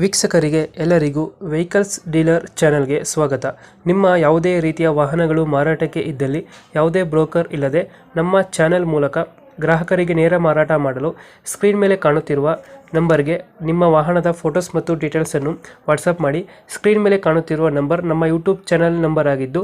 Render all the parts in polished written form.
ವೀಕ್ಷಕರಿಗೆ ಎಲ್ಲರಿಗೂ vehicles dealer ಚಾನೆಲ್ಗೆ ಸ್ವಾಗತ. ನಿಮ್ಮ ಯಾವುದೇ ರೀತಿಯ ವಾಹನಗಳು ಮಾರಾಟಕ್ಕೆ ಇದ್ದಲ್ಲಿ ಯಾವುದೇ ಬ್ರೋಕರ್ ಇಲ್ಲದೆ ನಮ್ಮ ಚಾನೆಲ್ ಮೂಲಕ ಗ್ರಾಹಕರಿಗೆ ನೇರ ಮಾರಾಟ ಮಾಡಲು ಸ್ಕ್ರೀನ್ ಮೇಲೆ ಕಾಣುತ್ತಿರುವ ನಂಬರ್ಗೆ ನಿಮ್ಮ ವಾಹನದ ಫೋಟೋಸ್ ಮತ್ತು ಡೀಟೇಲ್ಸನ್ನು ವಾಟ್ಸಪ್ ಮಾಡಿ. ಸ್ಕ್ರೀನ್ ಮೇಲೆ ಕಾಣುತ್ತಿರುವ ನಂಬರ್ ನಮ್ಮ ಯೂಟ್ಯೂಬ್ ಚಾನೆಲ್ ನಂಬರ್ ಆಗಿದ್ದು,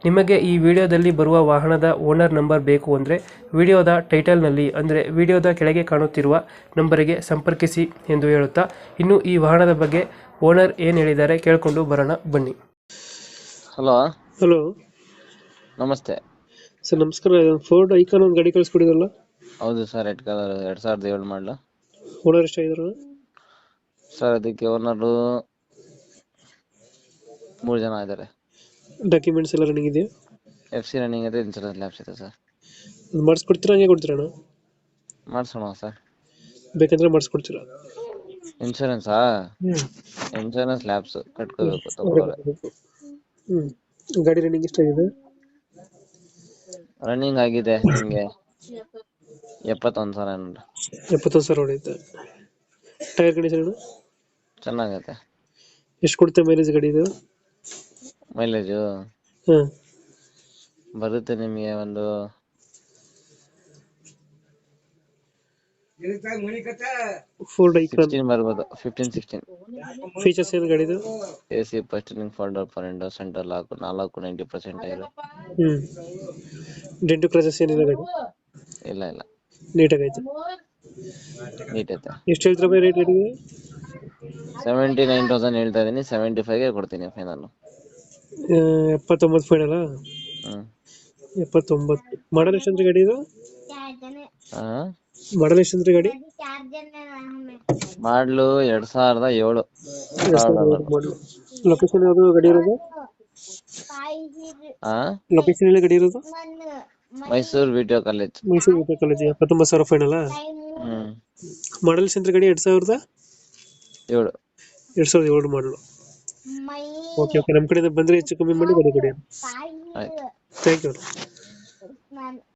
ನಿಮಗೆ ಈ ವಿಡಿಯೋದಲ್ಲಿ ಬರುವ ವಾಹನದ ಓನರ್ ನಂಬರ್ ಬೇಕು ಅಂದರೆ ವಿಡಿಯೋದ ಟೈಟಲ್ನಲ್ಲಿ ಅಂದರೆ ವಿಡಿಯೋದ ಕೆಳಗೆ ಕಾಣುತ್ತಿರುವ ನಂಬರಿಗೆ ಸಂಪರ್ಕಿಸಿ ಎಂದು ಹೇಳುತ್ತಾ, ಇನ್ನು ಈ ವಾಹನದ ಬಗ್ಗೆ ಓನರ್ ಏನು ಹೇಳಿದ್ದಾರೆ ಕೇಳಿಕೊಂಡು ಬರೋಣ ಬನ್ನಿ. ಹಲೋ ಹಲೋ ನಮಸ್ತೆ ಸರ್. ನಮಸ್ಕಾರ. ಫೋರ್ಡ್ ಐಕಾನ್ ಒಂದು ಗಾಡಿ ಕಳಿಸ್ಕೊಡಿದ್ರಲ್ಲ, ಹೌದು ಸರ್. ರೆಡ್ ಕಲರ್ 2007 ಮಾಡಲು. ಓನರ್ ಎಷ್ಟಾಗಿದ್ರು ಸರ್ ಅದಕ್ಕೆ ಓನರು 3 ಜನ ಇದ್ದಾರೆ. ಡಾಕ್ಯುಮೆಂಟ್ಸ್ ಎಲ್ಲ ರನ್ನಿಂಗ್ ಇದೆಯಾ? FC ರನ್ನಿಂಗ್ ಇದೆ, ಇನ್ಸೂರೆನ್ಸ್ ಲ್ಯಾಬ್ಸ್ ಇದೆ ಸರ್. ಅದು ಮಾಡಿಸ್ಕೊಡ್ತೀರಾ ಹಂಗೆ ಕೊಡ್ತೀರಣ್ಣ? ಮಾಡಿಸೋಣ ಸರ್. ಬೇಕಂದ್ರೆ ಮಾಡಿಸ್ಕೊಡ್ತೀರಾ? ಇನ್ಶೂರೆನ್ಸಾ? Insurance labs ಕಟ್ಕೋಬೇಕು ತಗೊಳ್ಳೋರೆ. ಗಾಡಿ ರನ್ನಿಂಗ್ ಎಷ್ಟಾಗಿದೆ? ರನ್ನಿಂಗ್ ಆಗಿದೆ ನಿಮಗೆ 71,000 ಏನಾದ್ರು. 71,000 ಹೊಡೆಯುತ್ತೆ. ಟೈರ್ ಕಂಡೀಷನ್ ಚೆನ್ನಾಗೈತೆ. ಎಷ್ಟು ಕೊಡುತ್ತೆ ಮೈಲೇಜ್ ಗಾಡಿ ಇದು? ಮೈಲೇಜು ಹಾಂ, ಬರುತ್ತೆ ನಿಮಗೆ ಒಂದು 4 ಐಕಾನ್ 16 ಬರ್ಬೋದು. 15-16. ಫೀಚರ್ಸ್ ಏನು ಗಾಡಿದು? AC first steering, folder for window, centre lock, 90% ಇದೆ. ಡೆಂಟು ಕ್ರಾಚಸ್ ಏನಿಲ್ಲ ಗಾಡಿ? ಇಲ್ಲ ಇಲ್ಲ, ನೀಟಾಗೈತೆ. ನೀಟ್ ಐತೆ. ಎಷ್ಟು ಹೇಳ್ತೀರಾ ಬೈ ರೇಟ್ ಗಾಡಿಗೆ? 79,000 ಹೇಳ್ತಾ ಇದೀನಿ. 75ಗೆ ಕೊಡ್ತೀನಿ ಫೈನಲ್. 79 ಫೈನಲ್? 79. ಮಾಡಲ್ ಎಷ್ಟು ಅಂದ್ರೆ ಗಾಡಿ ಇದು? ಮಾಡಲ್ ಎಷ್ಟು ಅಂದ್ರೆ ಗಾಡಿ? ಮಾಡ್ಲು 2007. ಲೊಕೇಶನ್ ಯಾವುದು ಗಾಡಿ ಇರೋದು? ಲೊಕೇಶನ್ ಎಲ್ಲಿ ಗಾಡಿ ಇರೋದು? Mysuru video college. Mysuru Vidya college. 79,000 final? Model ಎಷ್ಟು ಅಂದ್ರೆ ಗಾಡಿ? 2007. 2007 ಮಾಡಲು. ಓಕೆ ಓಕೆ, ನಮ್ಮ ಕಡೆಯಿಂದ ಬಂದರೆ ಹೆಚ್ಚು ಕಮ್ಮಿ ಮಾಡಿ ಗಾಡಿ ಕೊಡಿ. ಆಯ್ತು. Thank you.